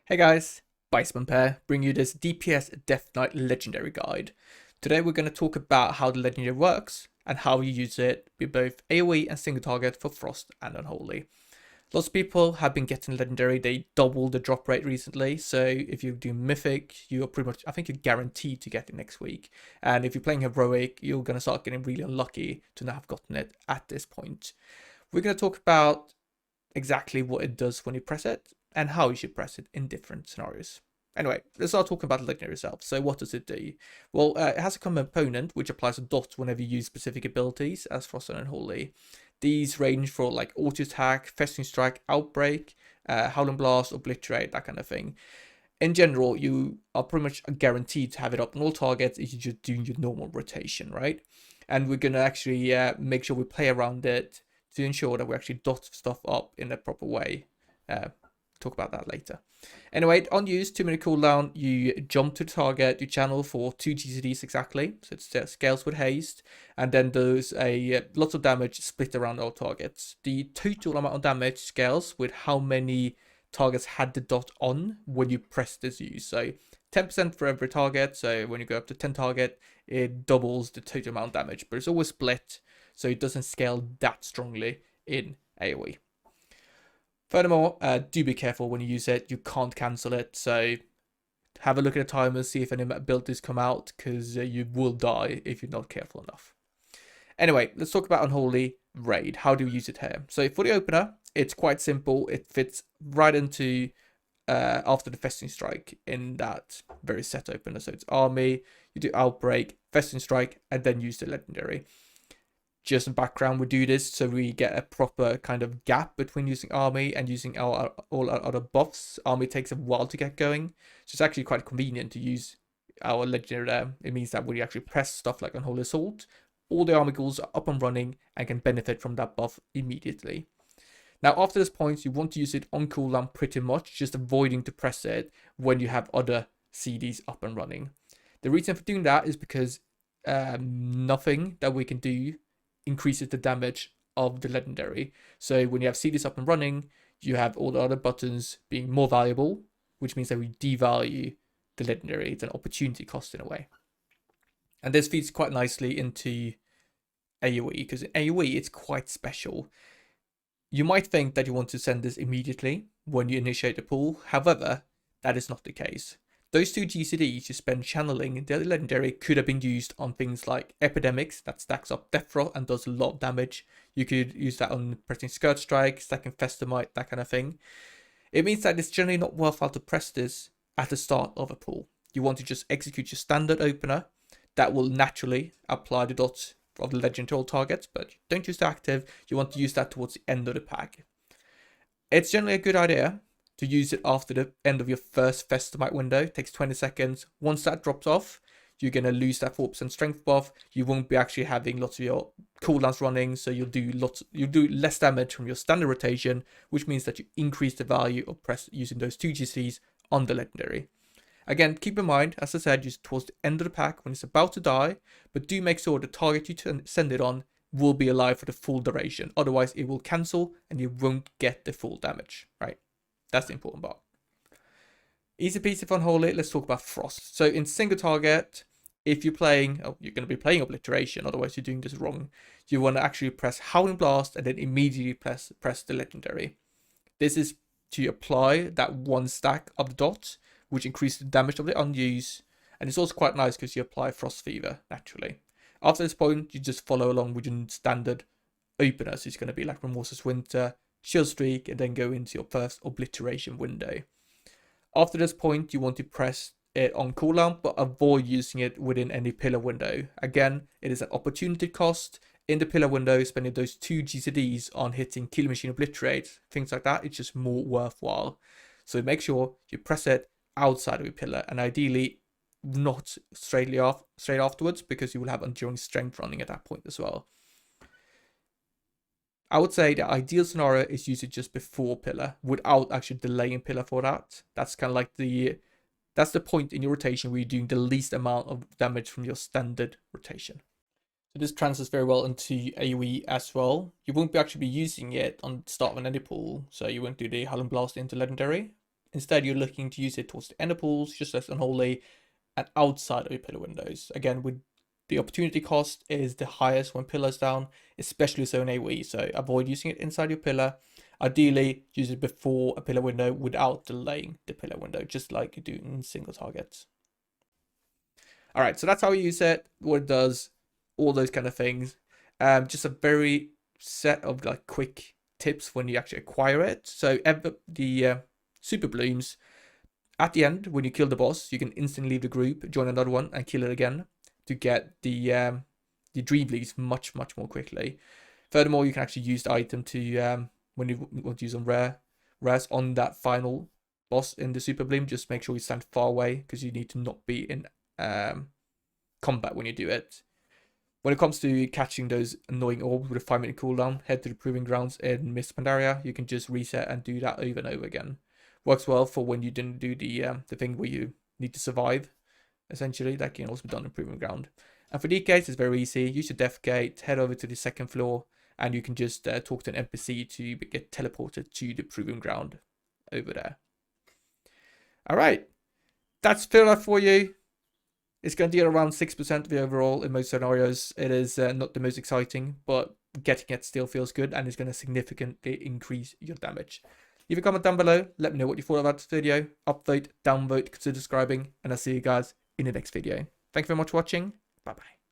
Hey guys, Biceman Pair, bring you this DPS Death Knight Legendary Guide. Today we're going to talk about how the Legendary works and how you use it with both AOE and single target for Frost and Unholy. Lots of people have been getting Legendary, they doubled the drop rate recently, so if you do Mythic, you're pretty much, I think you're guaranteed to get it next week. And if you're playing Heroic, you're going to start getting really unlucky to not have gotten it at this point. We're going to talk about exactly what it does when you press it, and how you should press it in different scenarios. Anyway, let's start talking about the Legendary itself. So what does it do? Well, it has a component which applies a dot whenever you use specific abilities as Frost and Unholy. These range for like Auto Attack, Festering Strike, Outbreak, Howling Blast, Obliterate, that kind of thing. In general, you are pretty much guaranteed to have it up on all targets if you're just doing your normal rotation, right? And we're going to actually make sure we play around it to ensure that we actually dot stuff up in a proper way. Talk about that later. Anyway, on use, 2 minute cooldown, you jump to the target, you channel for 2 GCDs exactly, so it scales with haste, and then there's lots of damage split around all targets. The total amount of damage scales with how many targets had the dot on when you press this use. So 10% for every target, so when you go up to 10 target, it doubles the total amount of damage, but it's always split, so it doesn't scale that strongly in AoE. Furthermore, do be careful when you use it. You can't cancel it, so have a look at the timer, see if any abilities come out, because you will die if you're not careful enough. Anyway, let's talk about Unholy Raid. How do you use it here? So for the opener, it's quite simple. It fits right into after the Festering Strike in that very set opener. So it's Army, you do Outbreak, Festering Strike, and then use the Legendary. Just in background, we do this so we get a proper kind of gap between using Army and using all our other buffs. Army takes a while to get going, so it's actually quite convenient to use our Legendary there. It means that when you actually press stuff like Unholy Assault, all the Army ghouls are up and running and can benefit from that buff immediately. Now, after this point, you want to use it on cooldown pretty much, just avoiding to press it when you have other CDs up and running. The reason for doing that is because nothing that we can do increases the damage of the Legendary. So when you have CDs up and running, you have all the other buttons being more valuable, which means that we devalue the Legendary. It's an opportunity cost in a way. And this feeds quite nicely into AoE, because in AoE it's quite special. You might think that you want to send this immediately when you initiate the pull. However, that is not the case. Those 2 GCDs you spend channeling the Legendary could have been used on things like Epidemics, that stacks up Death Roll and does a lot of damage. You could use that on pressing Skirt Strike, stacking Festamite, that kind of thing. It means that it's generally not worthwhile to press this at the start of a pull. You want to just execute your standard opener that will naturally apply the dots of the Legend to all targets, but don't use the active. You want to use that towards the end of the pack. It's generally a good idea to use it after the end of your first Festamite window. It takes 20 seconds. Once that drops off, you're going to lose that 4% strength buff. You won't be actually having lots of your cooldowns running, so you'll do less damage from your standard rotation, which means that you increase the value of using those 2 GCs on the Legendary. Again, keep in mind, as I said, use it towards the end of the pack when it's about to die, but do make sure the target you send it on will be alive for the full duration. Otherwise, it will cancel and you won't get the full damage, right? That's the important part. Easy peasy for Unholy. Let's talk about Frost. So in single target, if you're playing, you're going to be playing Obliteration, otherwise you're doing this wrong. You want to actually press Howling Blast and then immediately press the Legendary. This is to apply that 1 stack of the dot, which increases the damage of the unused. And it's also quite nice because you apply Frost Fever naturally. After this point, you just follow along with your standard openers. So it's going to be like Remorseless Winter, Shield Streak, and then go into your first Obliteration window. After this point, you want to press it on cooldown, but avoid using it within any pillar window. Again, it is an opportunity cost. In the pillar window, spending those 2 GCDs on hitting Kill Machine, Obliterate, things like that, it's just more worthwhile. So make sure you press it outside of your pillar, and ideally not straight afterwards, because you will have Enduring Strength running at that point as well. I would say the ideal scenario is use it just before pillar without actually delaying pillar for that. That's kind of like that's the point in your rotation where you're doing the least amount of damage from your standard rotation. So this transfers very well into AoE as well. You won't actually be using it on the start of an ender pool, so you won't do the Howling Blast into Legendary. Instead, you're looking to use it towards the ender pools, just as Unholy, and outside of your pillar windows. Again, with the opportunity cost is the highest when pillar's down, especially so in AoE, so avoid using it inside your pillar. Ideally, use it before a pillar window without delaying the pillar window, just like you do in single targets. Alright, so that's how you use it, what it does, all those kind of things. Just a very set of like quick tips when you actually acquire it. So the super blooms, at the end, when you kill the boss, you can instantly leave the group, join another one, and kill it again to get the dream bleeds much more quickly. Furthermore, you can actually use the item to when you want to use on rares on that final boss in the super bloom. Just make sure you stand far away because you need to not be in combat when you do it. When it comes to catching those annoying orbs with a 5-minute cooldown, head to the Proving Grounds in Mist Pandaria. You can just reset and do that over and over again. Works well for when you didn't do the thing where you need to survive, essentially. That can also be done in Proving Ground. And for DKs, it's very easy. Use your Death Gate, head over to the second floor, and you can just talk to an NPC to get teleported to the Proving Ground over there. Alright, that's filled up for you. It's going to deal around 6% of the overall in most scenarios. It is not the most exciting, but getting it still feels good, and it's going to significantly increase your damage. Leave a comment down below, let me know what you thought about this video. Upvote, downvote, consider subscribing, and I'll see you guys in the next video. Thank you very much for watching. Bye bye.